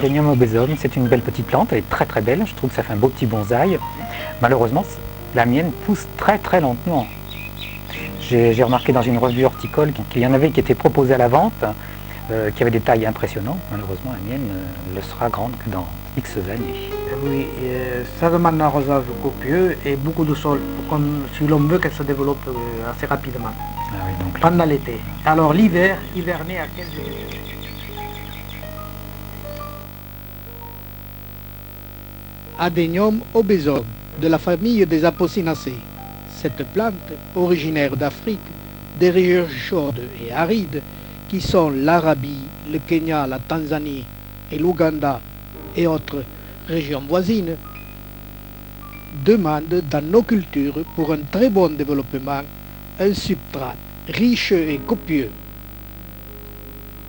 Adenium obésum, c'est une belle petite plante, elle est très très belle, je trouve que ça fait un beau petit bonsaï. Malheureusement, la mienne pousse très très lentement. J'ai remarqué dans une revue horticole qu'il y en avait qui étaient proposées à la vente, qui avaient des tailles impressionnantes. Malheureusement, la mienne ne sera grande que dans X années. Oui, ça demande un arrosage copieux et beaucoup de sol, si l'on veut qu'elle se développe assez rapidement. Ah oui, donc, pendant l'été. Alors l'hiver, hiverner à 15 degrés. Adenium obésum, de la famille des Apocynaceae. Cette plante, originaire d'Afrique, des régions chaudes et arides, qui sont l'Arabie, le Kenya, la Tanzanie et l'Ouganda et autres régions voisines, demande dans nos cultures, pour un très bon développement, un substrat riche et copieux.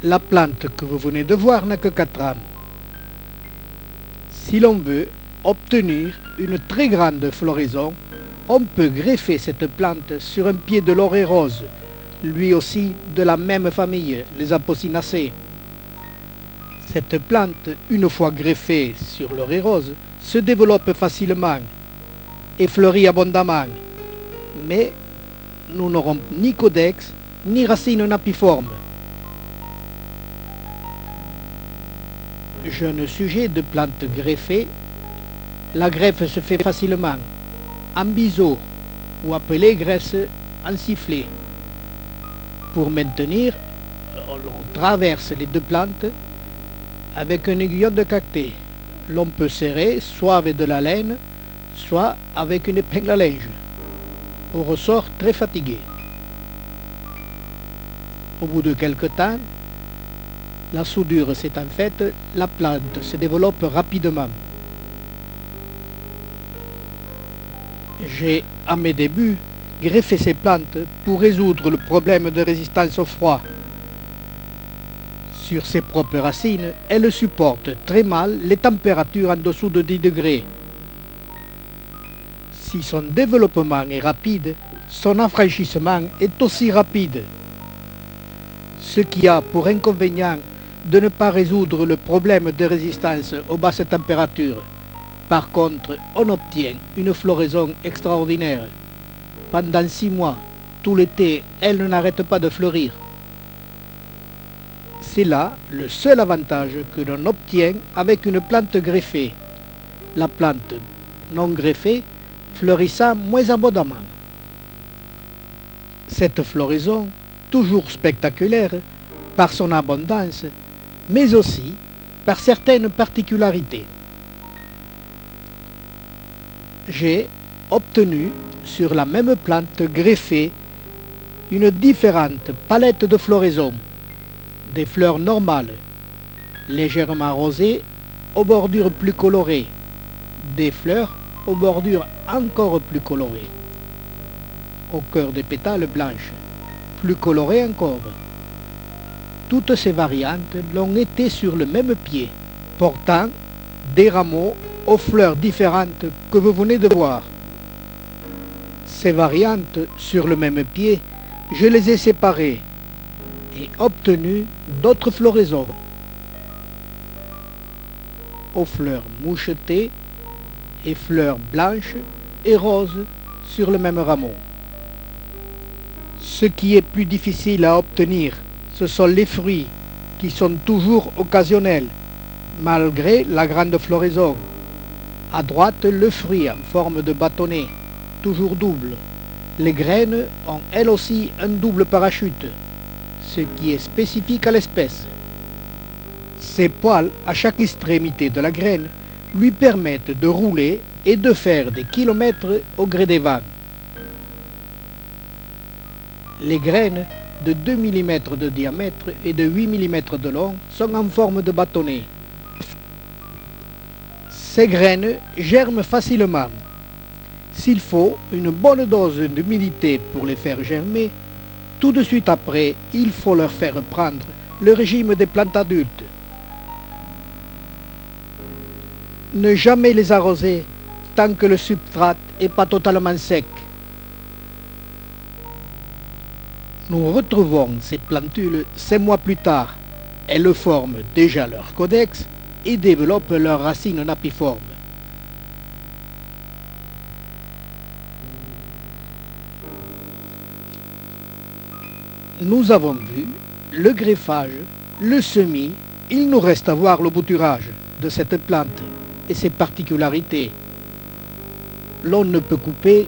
La plante que vous venez de voir n'a que 4 rames. Si l'on veut obtenir une très grande floraison, on peut greffer cette plante sur un pied de laurier rose, lui aussi de la même famille, les Apocynaceae. Cette plante, une fois greffée sur laurier rose, se développe facilement et fleurit abondamment, mais nous n'aurons ni codex, ni racines napiformes. Jeune sujet de plantes greffées, la greffe se fait facilement, en biseau, ou appelée graisse en sifflet. Pour maintenir, on traverse les deux plantes avec un aiguillon de cacté. L'on peut serrer soit avec de la laine, soit avec une épingle à linge. On ressort très fatigué. Au bout de quelque temps, la soudure s'étant faite, la plante se développe rapidement. J'ai, à mes débuts, greffé ces plantes pour résoudre le problème de résistance au froid. Sur ses propres racines, elles supportent très mal les températures en dessous de 10 degrés. Si son développement est rapide, son affranchissement est aussi rapide. Ce qui a pour inconvénient de ne pas résoudre le problème de résistance aux basses températures. Par contre, on obtient une floraison extraordinaire. Pendant 6 mois, tout l'été, elle n'arrête pas de fleurir. C'est là le seul avantage que l'on obtient avec une plante greffée. La plante non greffée fleurissant moins abondamment. Cette floraison, toujours spectaculaire par son abondance, mais aussi par certaines particularités. J'ai obtenu sur la même plante greffée une différente palette de floraison, des fleurs normales, légèrement rosées, aux bordures plus colorées, des fleurs aux bordures encore plus colorées, au cœur des pétales blanches, plus colorées encore. Toutes ces variantes l'ont été sur le même pied, portant des rameaux aux fleurs différentes que vous venez de voir. Ces variantes sur le même pied, je les ai séparées et obtenu d'autres floraisons aux fleurs mouchetées et fleurs blanches et roses sur le même rameau. Ce qui est plus difficile à obtenir, ce sont les fruits qui sont toujours occasionnels, malgré la grande floraison. À droite, le fruit en forme de bâtonnet, toujours double. Les graines ont elles aussi un double parachute, ce qui est spécifique à l'espèce. Ces poils à chaque extrémité de la graine lui permettent de rouler et de faire des kilomètres au gré des vents. Les graines de 2 mm de diamètre et de 8 mm de long sont en forme de bâtonnet. Ces graines germent facilement. S'il faut une bonne dose d'humidité pour les faire germer, tout de suite après, il faut leur faire prendre le régime des plantes adultes. Ne jamais les arroser tant que le substrat n'est pas totalement sec. Nous retrouvons ces plantules 5 mois plus tard. Elles forment déjà leur codex et développent leurs racines napiformes. Nous avons vu le greffage, le semis. Il nous reste à voir le bouturage de cette plante et ses particularités. L'on ne peut couper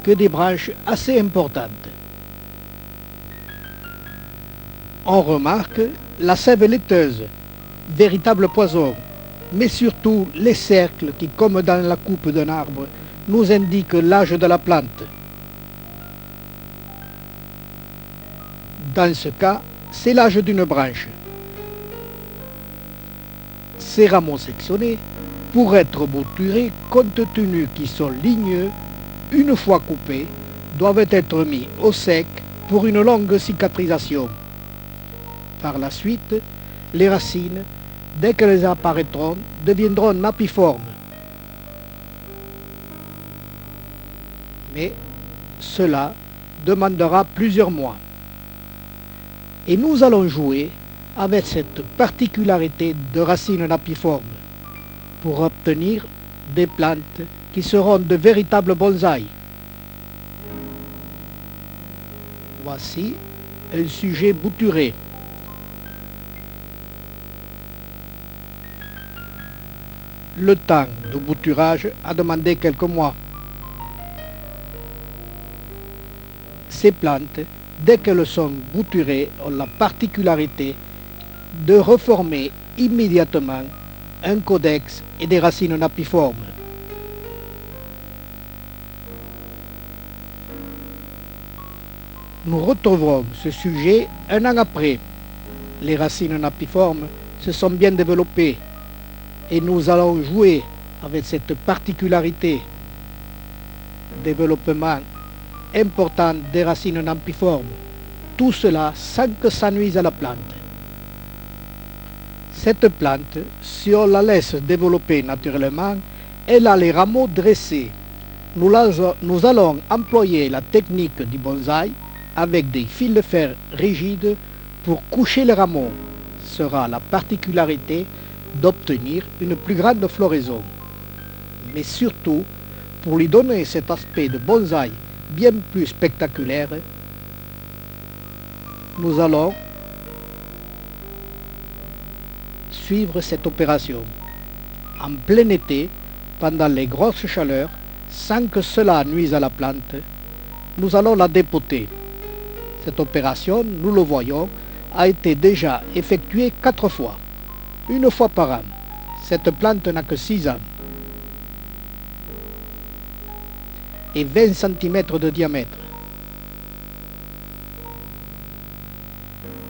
que des branches assez importantes. On remarque la sève laiteuse, véritable poison, mais surtout les cercles qui, comme dans la coupe d'un arbre, nous indiquent l'âge de la plante. Dans ce cas, c'est l'âge d'une branche. Ces rameaux sectionnés, pour être bouturés, compte tenu qu'ils sont ligneux, une fois coupés, doivent être mis au sec pour une longue cicatrisation. Par la suite, les racines, dès qu'elles apparaîtront, deviendront napiformes. Mais cela demandera plusieurs mois. Et nous allons jouer avec cette particularité de racines napiformes pour obtenir des plantes qui seront de véritables bonsaïs. Voici un sujet bouturé. Le temps de bouturage a demandé quelques mois. Ces plantes, dès qu'elles sont bouturées, ont la particularité de reformer immédiatement un codex et des racines napiformes. Nous retrouverons ce sujet un an après. Les racines napiformes se sont bien développées et nous allons jouer avec cette particularité. Développement important des racines napiformes. Tout cela sans que ça nuise à la plante. Cette plante, si on la laisse développer naturellement, elle a les rameaux dressés. Nous allons employer la technique du bonsaï avec des fils de fer rigides pour coucher les rameaux. Ce sera la particularité d'obtenir une plus grande floraison. Mais surtout, pour lui donner cet aspect de bonsaï bien plus spectaculaire, nous allons suivre cette opération en plein été, pendant les grosses chaleurs, sans que cela nuise à la plante. Nous allons la dépoter. Cette opération, nous le voyons, a été déjà effectuée 4 fois, une fois par an. Cette plante n'a que 6 ans et 20 cm de diamètre.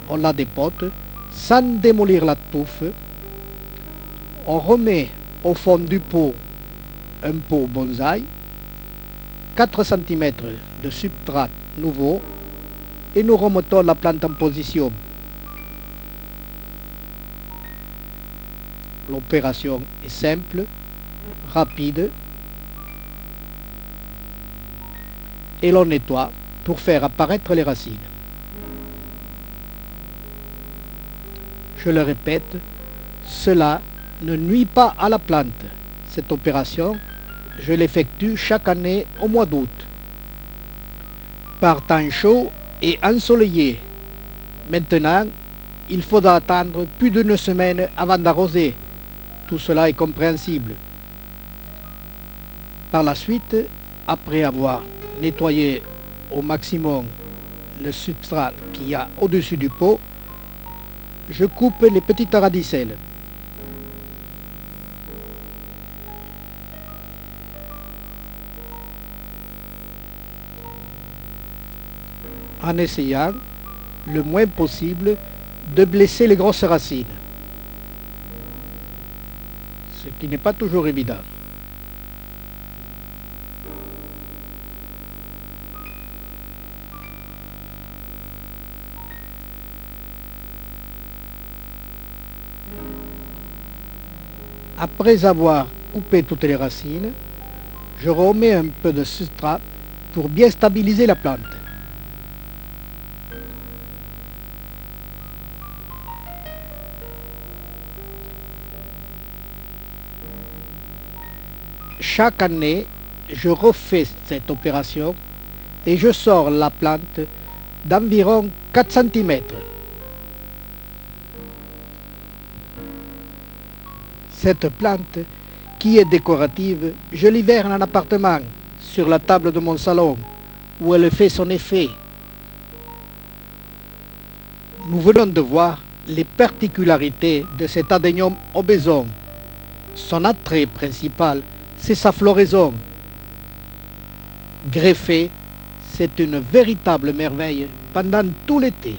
On la dépote sans démolir la touffe. On remet au fond du pot un pot bonsaï, 4 cm de substrat nouveau et nous remettons la plante en position. L'opération est simple, rapide et l'on nettoie pour faire apparaître les racines. Je le répète, cela ne nuit pas à la plante. Cette opération, je l'effectue chaque année au mois d'août. Par temps chaud et ensoleillé. Maintenant, il faudra attendre plus d'une semaine avant d'arroser. Tout cela est compréhensible. Par la suite, après avoir nettoyé au maximum le substrat qu'il y a au-dessus du pot, je coupe les petites radicelles. En essayant le moins possible de blesser les grosses racines, ce qui n'est pas toujours évident. Après avoir coupé toutes les racines, je remets un peu de substrat pour bien stabiliser la plante. chaque année, je refais cette opération et je sors la plante d'environ 4 cm. Cette plante, qui est décorative, je l'hiverne en appartement, sur la table de mon salon, où elle fait son effet. Nous venons de voir les particularités de cet adénium obésum. Son attrait principal, c'est sa floraison. Greffé, c'est une véritable merveille pendant tout l'été.